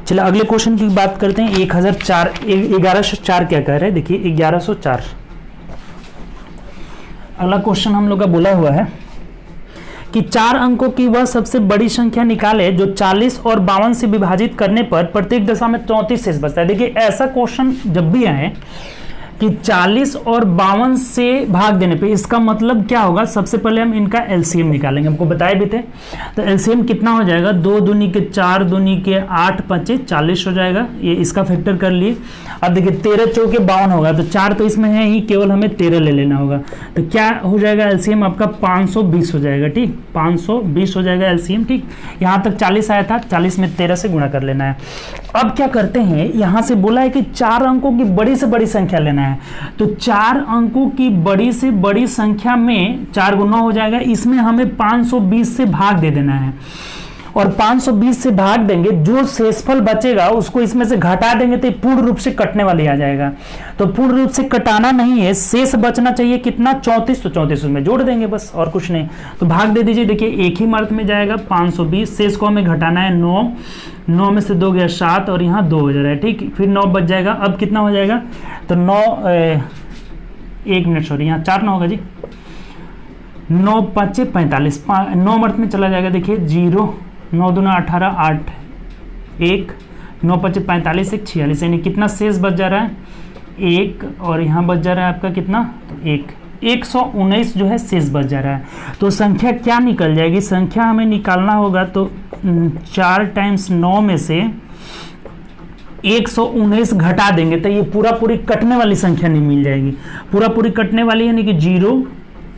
A: चलिए अगले क्वेश्चन की बात करते हैं। 1104 क्या कह रहे हैं, देखिए 1104 अगला क्वेश्चन हम लोग का बोला हुआ है कि 4 अंकों की वह सबसे बड़ी संख्या निकाले जो 40 और 52 से विभाजित करने पर प्रत्येक दशा में 34 शेष बचता है। देखिए ऐसा क्वेश्चन जब भी आए कि 40 और 52 से भाग देने पे, इसका मतलब क्या होगा, सबसे पहले हम इनका एलसीएम निकालेंगे, हमको बताए भी थे। तो एलसीएम कितना हो जाएगा, 2 दूनी के 4 दूनी के 8 5 40 हो जाएगा, ये इसका फैक्टर कर लिए। अब देखिए 13 चौके 52 होगा, तो 4 तो इसमें है ही, केवल हमें 13 ले लेना होगा। तो क्या हो जाएगा एलसीएम आपका 520 हो जाएगा, ठीक, 520 हो जाएगा एलसीएम, ठीक। यहाँ तक 40 आया था, 40 में 13 से गुणा कर लेना है। अब क्या करते हैं, यहाँ से बोला है कि 4 अंकों की बड़ी से बड़ी संख्या लेना है, तो 4 अंकों की बड़ी से बड़ी संख्या में 4 गुना हो जाएगा, इसमें हमें 520 से भाग दे देना है। और 520 से भाग देंगे, जो शेषफल बचेगा उसको इसमें से घटा देंगे तो पूर्ण रूप से कटने वाली आ जाएगा। तो पूर्ण रूप से कटाना नहीं है, शेष बचना चाहिए कितना 34, तो 34 उसमें जोड़ देंगे बस, और कुछ नहीं। तो भाग दे दीजिए, देखिए एक ही मार्क में जाएगा 520, शेष को हमें घटाना है 9 में से 2 गया 7 और यहाँ 2 हो जा रहा है, ठीक। फिर 9 बच जाएगा, अब कितना हो जाएगा, तो 9 1 मिनट सॉरी, यहाँ 4 9 होगा जी, 9 5 45, 9 मर्थ में चला जाएगा, देखिए 0 9 दूना 18 8 1 9 5 45 1 46, यानी कितना शेष बच जा रहा है 1, और यहाँ बच जा रहा है आपका कितना, तो 119 जो है शेष बच जा रहा है। तो संख्या क्या निकल जाएगी, संख्या हमें निकालना होगा, तो 4 टाइम्स 9 में से 119 घटा देंगे तो ये पूरी कटने वाली संख्या नहीं मिल जाएगी, पूरी कटने वाली, यानी कि 0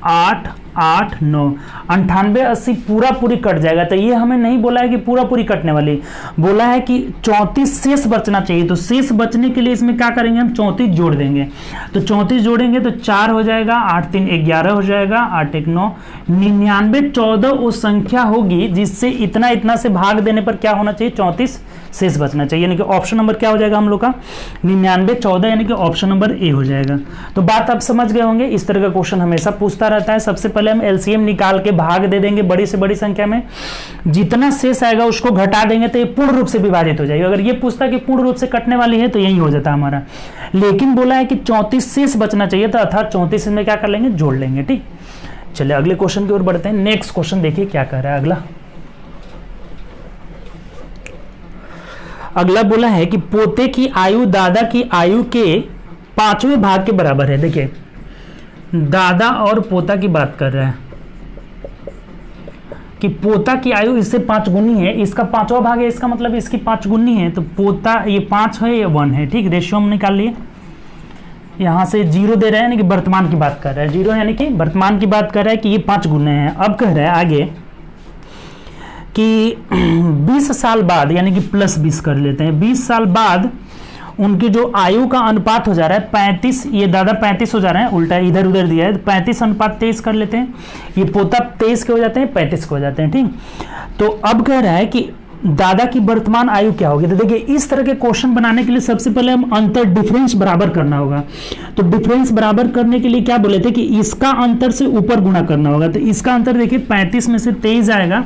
A: 8 8 9 98 80 पूरा पूरी कट जाएगा। तो ये हमें नहीं बोला है कि पूरा पूरी कटने वाली, बोला है कि 34 शेष बचना चाहिए। तो शेष बचने के लिए इसमें क्या करेंगे, हम 34 जोड़ देंगे। तो 34 जोड़ेंगे तो 4 हो जाएगा, 8 3 11 हो जाएगा, 8 1 9, 99 14 वो संख्या होगी जिससे इतना इतना से भाग देने पर क्या होना चाहिए, 34 शेष बचना चाहिए। यानी कि ऑप्शन नंबर क्या हो जाएगा हम लोग का, 99 14, यानी कि ऑप्शन नंबर ए हो जाएगा। तो बात आप समझ गए होंगे। इस तरह का क्वेश्चन हमेशा पूछता रहता है। सबसे पहले हम एलसीएम निकाल के भाग दे देंगे बड़ी से बड़ी संख्या में, जितना शेष आएगा उसको घटा देंगे तो ये पूर्ण रूप से विभाजित हो जाएगा। अगर ये पूछता कि पूर्ण रूप से कटने वाली है तो यही हो जाता हमारा, लेकिन बोला है कि 34 शेष बचना चाहिए, तो अर्थात 34 में क्या कर लेंगे, जोड़ लेंगे। ठीक, चलिए अगले क्वेश्चन की ओर बढ़ते हैं। नेक्स्ट क्वेश्चन देखिए क्या कह रहा है अगला। अगला बोला है कि पोते की आयु दादा की आयु के 5वें भाग के बराबर है। देखिए दादा और पोता की बात कर रहा है कि पोता की आयु इससे 5 गुनी है, इसका 5वां भाग है, इसका मतलब इसकी 5 गुनी है। तो पोता ये 5 है, ये 1 है। ठीक, रेशियो हम निकाल लिए। यहां से 0 दे रहे हैं, यानी कि वर्तमान की बात कर रहा है। 0 यानी कि वर्तमान की बात कर रहा है कि ये 5 गुने हैं। अब कह रहा है आगे कि 20 साल बाद, यानी कि प्लस 20 कर लेते हैं, 20 साल बाद उनकी जो आयु का अनुपात हो जा रहा है 35, ये दादा 35 हो जा रहे हैं, उल्टा इधर उधर दिया है, 35 अनुपात 23 कर लेते हैं। ये पोता 23 के हो जाते हैं, 35 के हो जाते हैं। ठीक, तो अब कह रहा है कि दादा की वर्तमान आयु क्या होगी। तो देखिए इस तरह के क्वेश्चन बनाने के लिए सबसे पहले हम अंतर डिफरेंस बराबर करना होगा। तो डिफरेंस बराबर करने के लिए क्या बोले थे कि इसका अंतर से ऊपर गुणा करना होगा। तो इसका अंतर देखिए 35 में से 23 आएगा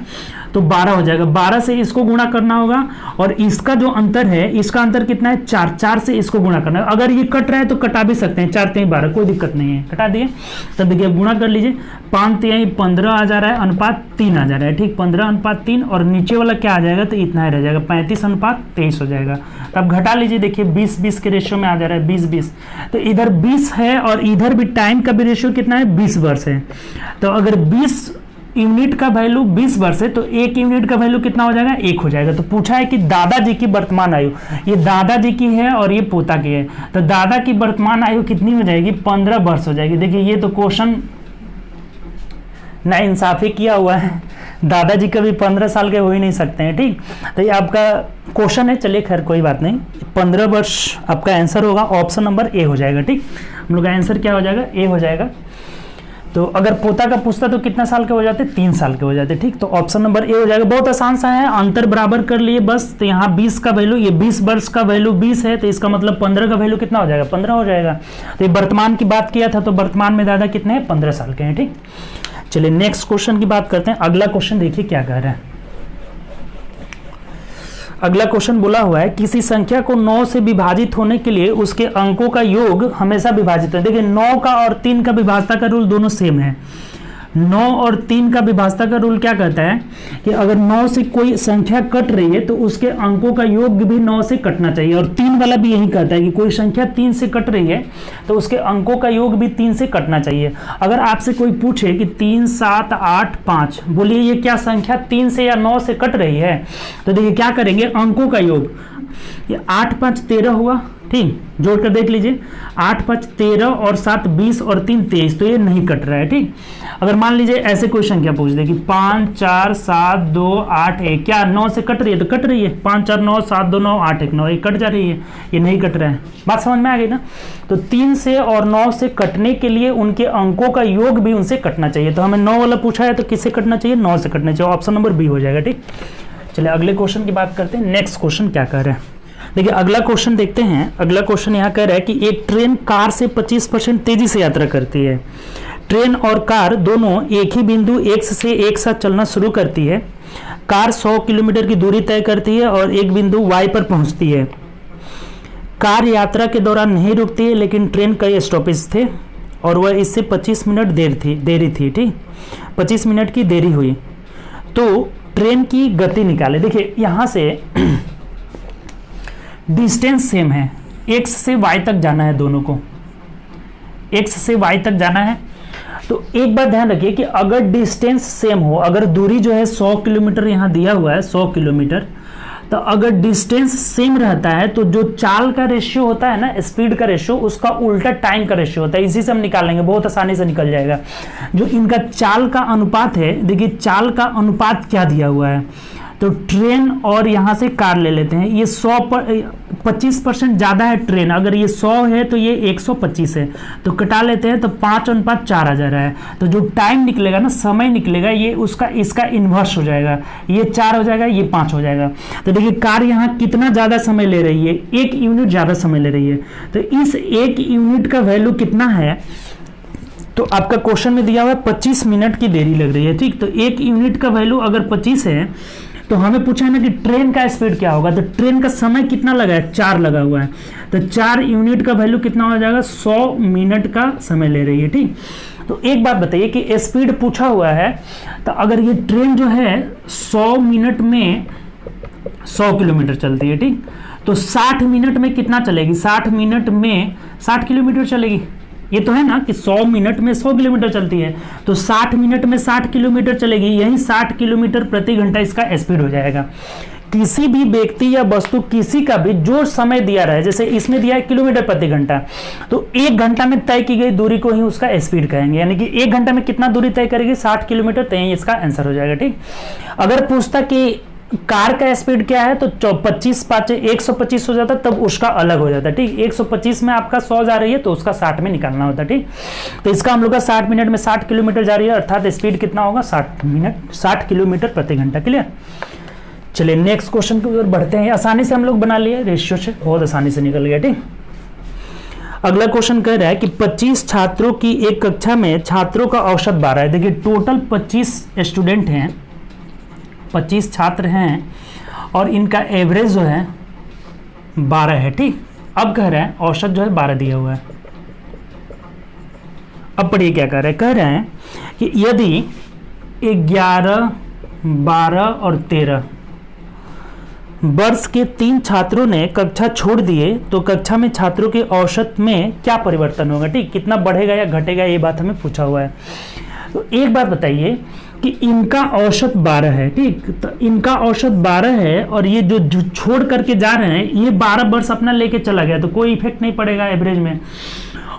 A: तो 12 हो जाएगा, 12 से इसको गुणा करना होगा। और इसका जो अंतर है, इसका अंतर कितना है, 4, 4 से इसको गुणा करना है। अगर ये कट रहा है तो कटा भी सकते हैं, 4 3 12, कोई दिक्कत नहीं है, कटा दिए। तब देखिए गुणा कर लीजिए, 5 3 15 आ जा रहा है, अनुपात 3 आ जा रहा है। ठीक, 15 अनुपात 3, और नीचे वाला क्या आ जाएगा, तो इतना ही रह जाएगा, 35 अनुपात 23 हो जाएगा। तब घटा लीजिए, देखिए 20 20 के रेशियो में आ जा रहा है, 20 20। तो इधर 20 है और इधर भी टाइम का भी रेशियो कितना है, 20 वर्ष है। तो अगर 20 यूनिट का वैल्यू 20 वर्ष है तो 1 यूनिट का वैल्यू कितना हो जाएगा, 1 हो जाएगा। तो पूछा है कि दादाजी की वर्तमान आयु, ये दादाजी की है और ये पोता की है, तो दादा की वर्तमान आयु कितनी हो जाएगी, 15 वर्ष हो जाएगी। देखिए ये तो क्वेश्चन ना इंसाफी किया हुआ है, दादाजी कभी 15 साल के हो ही नहीं सकते हैं। ठीक, तो ये आपका क्वेश्चन है, चलिए खैर कोई बात नहीं, 15 वर्ष आपका आंसर होगा, ऑप्शन नंबर ए हो जाएगा। ठीक, हम लोग का आंसर क्या हो जाएगा, ए हो जाएगा। तो अगर पोता का पूछता तो कितना साल के हो जाते, 3 साल के हो जाते। ठीक, तो ऑप्शन नंबर ए हो जाएगा। बहुत आसान सा है, अंतर बराबर कर लिए बस। तो यहाँ 20 का वैल्यू, ये 20 वर्ष का वैल्यू 20 है, तो इसका मतलब 15 का वैल्यू कितना हो जाएगा, 15 हो जाएगा। तो ये वर्तमान की बात किया था, तो वर्तमान में दादा कितने हैं, 15 साल के हैं। ठीक, चलिए नेक्स्ट क्वेश्चन की बात करते हैं। अगला क्वेश्चन देखिए क्या कह रहा है। अगला क्वेश्चन बोला हुआ है किसी संख्या को 9 से विभाजित होने के लिए उसके अंकों का योग हमेशा विभाजित है। देखिए 9 का और 3 का विभाजता का रूल दोनों सेम है। 9 और 3 का विभाजता का रूल क्या कहता है कि अगर 9 से कोई संख्या कट रही है तो उसके अंकों का योग भी 9 से कटना चाहिए। और 3 वाला भी यही कहता है कि कोई संख्या 3 से कट रही है तो उसके अंकों का योग भी 3 से कटना चाहिए। अगर आपसे कोई पूछे कि 3 7 8 5, बोलिए ये क्या संख्या 3 से या 9 से कट रही है, तो देखिए क्या करेंगे, अंकों का योग, ये 8 5 13 हुआ। ठीक, जोड़कर देख लीजिए, 8 5 13 और 7 20 और 3 23, तो ये नहीं कट रहा है। ठीक, अगर मान लीजिए ऐसे कोई संख्या पूछ दे कि 5 4 7 2 8 1, क्या 9 से कट रही है, तो कट रही है, 5 4 9 7 2 9 8 1 9, ये कट जा रही है, ये नहीं कट रहा है। बात समझ में आ गई ना। तो 3 से और 9 से कटने के लिए उनके अंकों का योग भी उनसे कटना चाहिए। तो हमें 9 वाला पूछा है तो किससे कटना चाहिए, 9 से कटना चाहिए, ऑप्शन नंबर बी हो जाएगा। ठीक, चलिए अगले क्वेश्चन की बात करते हैं। नेक्स्ट क्वेश्चन क्या कह रहे हैं, देखिए अगला क्वेश्चन देखते हैं। अगला क्वेश्चन यहाँ कह रहा है कि एक ट्रेन कार से 25% तेजी से यात्रा करती है। ट्रेन और कार दोनों एक ही बिंदु X से एक साथ चलना शुरू करती है। कार 100 किलोमीटर की दूरी तय करती है और एक बिंदु Y पर पहुंचती है। कार यात्रा के दौरान नहीं रुकती है, लेकिन ट्रेन कई स्टॉपेज थे और वह इससे 25 मिनट देरी थी। ठीक, 25 मिनट की देरी हुई। तो ट्रेन की गति निकाले। देखिए यहाँ से डिस्टेंस सेम है, X से Y तक जाना है, दोनों को X से Y तक जाना है। तो एक बात ध्यान रखिए कि अगर डिस्टेंस सेम हो, अगर दूरी जो है 100 किलोमीटर यहाँ दिया हुआ है, 100 किलोमीटर, तो अगर डिस्टेंस सेम रहता है तो जो चाल का रेशियो होता है ना, स्पीड का रेशियो, उसका उल्टा टाइम का रेशियो होता है। इसी से हम निकाल लेंगे, बहुत आसानी से निकल जाएगा। जो इनका चाल का अनुपात है, देखिए चाल का अनुपात क्या दिया हुआ है, तो ट्रेन और यहाँ से कार ले लेते हैं। ये 25% ज़्यादा है ट्रेन, अगर ये 100 है तो ये 125 है, तो कटा लेते हैं, तो 5:4 आ जा रहा है। तो जो टाइम निकलेगा ना, समय निकलेगा, ये उसका इसका इन्वर्स हो जाएगा, ये 4 हो जाएगा, ये 5 हो जाएगा। तो देखिए कार यहाँ कितना ज़्यादा समय ले रही है, 1 यूनिट ज़्यादा समय ले रही है। तो इस 1 यूनिट का वैल्यू कितना है, तो आपका क्वेश्चन में दिया हुआ है 25 मिनट की देरी लग रही है, ठीक। तो 1 यूनिट का वैल्यू अगर 25 है, तो हमें पूछा है ना कि ट्रेन का स्पीड क्या होगा, तो ट्रेन का समय कितना लगा है, 4 लगा हुआ है, तो 4 यूनिट का वैल्यू कितना हो जाएगा, 100 मिनट का समय ले रही है, ठीक। तो एक बात बताइए कि स्पीड पूछा हुआ है, तो अगर ये ट्रेन जो है 100 मिनट में 100 किलोमीटर चलती है, ठीक, तो 60 मिनट में कितना चलेगी, 60 मिनट में 60 किलोमीटर चलेगी। ये तो है ना कि 100 मिनट में 100 किलोमीटर चलती है, तो 60 मिनट में 60 किलोमीटर चलेगी, यही 60 किलोमीटर प्रति घंटा इसका स्पीड हो जाएगा। किसी भी व्यक्ति या वस्तु किसी का भी जो समय दिया रहा है, जैसे इसमें दिया है किलोमीटर प्रति घंटा, तो 1 घंटा में तय की गई दूरी को ही उसका स्पीड कहेंगे, यानी कि 1 घंटा में कितना दूरी तय करेगी, 60 किलोमीटर, तो यही इसका आंसर हो जाएगा, ठीक। अगर पूछता कि कार का स्पीड क्या है, तो 125 हो जाता, तब उसका अलग हो जाता, ठीक। 125 में आपका 100 जा रही है, तो उसका 60 में निकालना होता, ठीक। तो इसका हम लोग का 60 मिनट में 60 किलोमीटर जा रही है, अर्थात स्पीड कितना होगा, 60 किलोमीटर प्रति घंटा। क्लियर। चलिए नेक्स्ट क्वेश्चन की ओर बढ़ते हैं। आसानी से हम लोग बना लिए, रेशियो से बहुत आसानी से निकल गया, ठीक। अगला क्वेश्चन कह रहा है कि 25 छात्रों की एक कक्षा में छात्रों का औसत 12 है। देखिए टोटल 25 स्टूडेंट हैं, 25 छात्र हैं, और इनका एवरेज जो है 12 है, ठीक। अब कह रहे हैं औसत जो है 12 दिया हुआ है। अब पढ़िए क्या कह रहे हैं, कह रहे हैं कि यदि 11, 12 और 13 वर्ष के 3 छात्रों ने कक्षा छोड़ दिए, तो कक्षा में छात्रों के औसत में क्या परिवर्तन होगा, ठीक। कितना बढ़ेगा या घटेगा, ये बात हमें पूछा हुआ है। तो एक बात बताइए कि इनका औसत 12 है, ठीक। तो इनका औसत 12 है, और ये जो छोड़ करके जा रहे हैं, ये 12 वर्ष अपना लेके चला गया, तो कोई इफेक्ट नहीं पड़ेगा एवरेज में।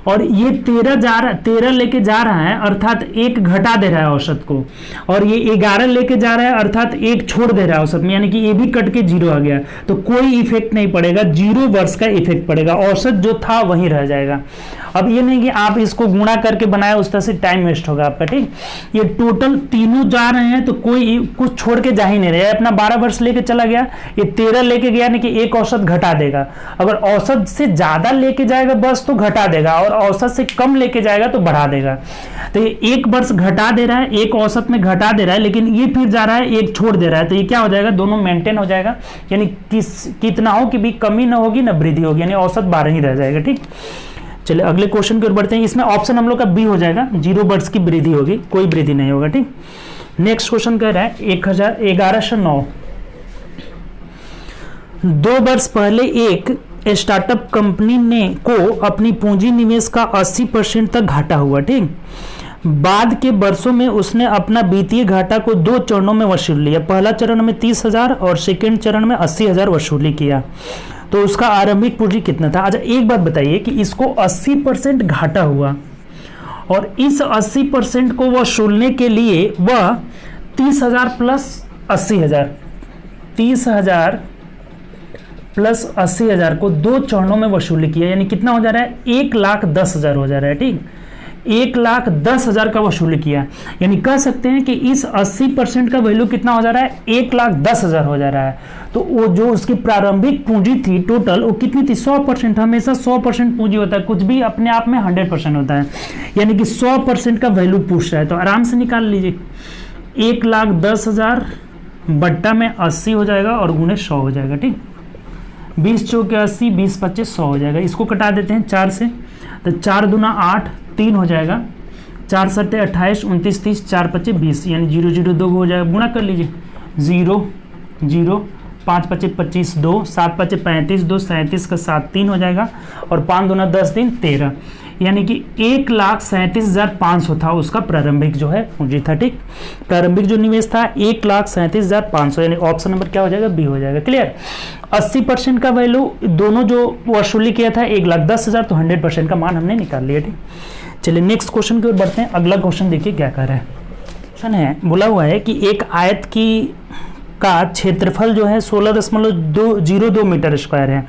A: और ये 13 लेके जा रहा है, अर्थात 1 घटा दे रहा है औसत को, और ये 11 लेके जा रहा है, अर्थात 1 छोड़ दे रहा है औसत में, यानी कि ये भी कट के 0 आ गया, तो कोई इफेक्ट नहीं पड़ेगा, 0 वर्ष का इफेक्ट पड़ेगा, औसत जो था वहीं रह जाएगा। अब ये नहीं कि आप इसको गुणा करके बनाए, उस तरह से टाइम वेस्ट होगा आपका, ठीक। ये टोटल तीनों जा रहे हैं, तो कोई कुछ छोड़ के जा ही नहीं रहा है, अपना 12 वर्ष लेके चला गया, ये 13 लेके गया, नहीं कि 1 औसत घटा देगा। अगर औसत से ज्यादा लेके जाएगा बस तो घटा देगा, और औसत से कम लेके जाएगा तो बढ़ा देगा। तो ये 1 वर्ष घटा दे रहा है, 1 औसत में घटा दे रहा है, लेकिन ये फिर जा रहा है 1 छोड़ दे रहा है, तो ये क्या हो जाएगा, दोनों मेंटेन हो जाएगा, यानी कितना हो कि भी कमी ना होगी ना वृद्धि होगी, यानी औसत 12 ही रह जाएगा, ठीक। चलिए अगले क्वेश्चन की ओर बढ़ते हैं। इसमें ऑप्शन हम लोग का बी हो जाएगा, 0 वर्ष की वृद्धि होगी, कोई वृद्धि नहीं होगा, ठीक। नेक्स्ट क्वेश्चन कह रहा है 1109। 2 वर्ष पहले एक स्टार्टअप कंपनी ने को अपनी पूंजी निवेश का 80% तक घाटा हुआ, ठीक। बाद के वर्षों में उसने अपना वित्तीय घाटा को 2 चरणों में वसूल लिया। पहला चरण में 30,000 और सेकेंड चरण में 80,000 वसूली किया, तो उसका आरंभिक पूंजी कितना था। अच्छा एक बात बताइए कि इसको 80% घाटा हुआ, और इस 80% को वसूलने के लिए वह 30,000 प्लस 80,000, 30,000 प्लस 80,000 को 2 चरणों में वसूली किया, यानी कितना हो जा रहा है, 1,10,000 हो जा रहा है, ठीक। 1,10,000 का वसूली किया, यानी कह सकते हैं कि इस 80% का वैल्यू कितना हो जा रहा है, 1,10,000 हो जा रहा है। तो वो जो उसकी प्रारंभिक पूंजी थी टोटल, वो कितनी थी, 100%। हमेशा 100% पूंजी होता है, कुछ भी अपने आप में 100% होता है, यानी कि 100% का वैल्यू पूछ रहा है, तो आराम से निकाल लीजिए। 1,10,000 बट्टा में 80 हो जाएगा, और गुणे 100 हो जाएगा, ठीक। 20 चौके 80, 20 25 100 हो जाएगा। इसको कटा देते हैं 4 से, तो 4 दूना 8, 3 हो जाएगा, 4 सत्ते 28, 29 30, 4 25 20, यानी 0 0 2 हो जाएगा। गुणा कर लीजिए, 0 0, 5 25 25 2, 7 25 35, 2 37 का 7 3 हो जाएगा, और 5 दूना 10 3 13, यानी कि 1,37,500 था उसका प्रारंभिक जो है पूंजी था। ठीक, प्रारंभिक जो निवेश था 1,37,500, यानी ऑप्शन नंबर क्या हो जाएगा, बी हो जाएगा। क्लियर। 80% का वैल्यू दोनों जो वसूली किया था 1,10,000, तो 100% का मान हमने निकाल लिया। ठीक, चलिए नेक्स्ट क्वेश्चन की ओर बढ़ते हैं। अगला क्वेश्चन देखिए क्या कर रहा है। क्वेश्चन है, बोला हुआ है कि एक आयत की का क्षेत्रफल जो है 16.02 मीटर स्क्वायर है।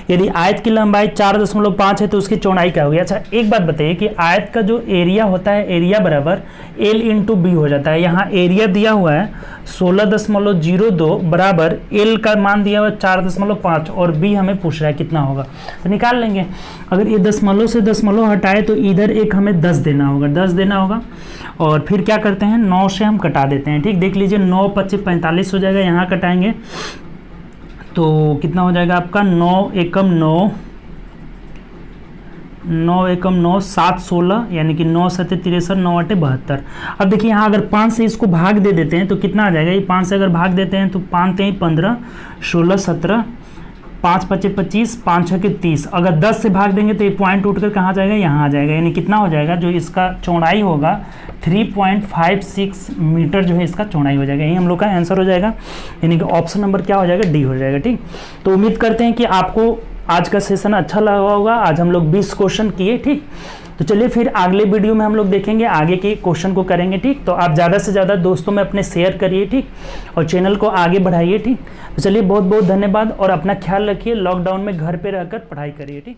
A: यदि आयत की लंबाई 4.5 है तो उसकी चौड़ाई क्या होगी। अच्छा एक बात बताइए कि आयत का जो एरिया होता है, एरिया बराबर L इंटू बी हो जाता है। यहाँ एरिया दिया हुआ है 16.02 बराबर L का मान दिया हुआ है 4.5 और बी हमें पूछ रहा है कितना होगा, तो निकाल लेंगे। अगर ये दशमलव से दशमलव हटाए तो इधर एक हमें 10 देना होगा, 10 देना होगा। और फिर क्या करते हैं, 9 से हम कटा देते हैं। ठीक, देख लीजिए 9 25 45 हो जाएगा। यहाँ कटाएंगे तो कितना हो जाएगा आपका, 9 एकम 9, 9 एकम 9, 7 16, यानी कि 9 7 63, 9 8 72। अब देखिए यहाँ अगर 5 से इसको भाग दे देते हैं तो कितना आ जाएगा, ये 5 से अगर भाग देते हैं तो 5 3 15, 16 17, 5 5 25, 5 6 30। अगर 10 से भाग देंगे तो ये पॉइंट उठकर कहाँ जाएगा, यहाँ आ जाएगा। यानी कितना हो जाएगा, जो इसका चौड़ाई होगा 3.56 मीटर जो है इसका चौड़ाई हो जाएगा। यही हम लोग का आंसर हो जाएगा, यानी कि ऑप्शन नंबर क्या हो जाएगा, डी हो जाएगा। ठीक, तो उम्मीद करते हैं कि आपको आज का सेशन अच्छा लगा होगा। आज हम लोग 20 क्वेश्चन किए। ठीक, तो चलिए फिर अगले वीडियो में हम लोग देखेंगे, आगे के क्वेश्चन को करेंगे। ठीक, तो आप ज़्यादा से ज़्यादा दोस्तों में अपने शेयर करिए। ठीक, और चैनल को आगे बढ़ाइए। ठीक, तो चलिए बहुत बहुत धन्यवाद और अपना ख्याल रखिए। लॉकडाउन में घर पे रहकर पढ़ाई करिए। ठीक।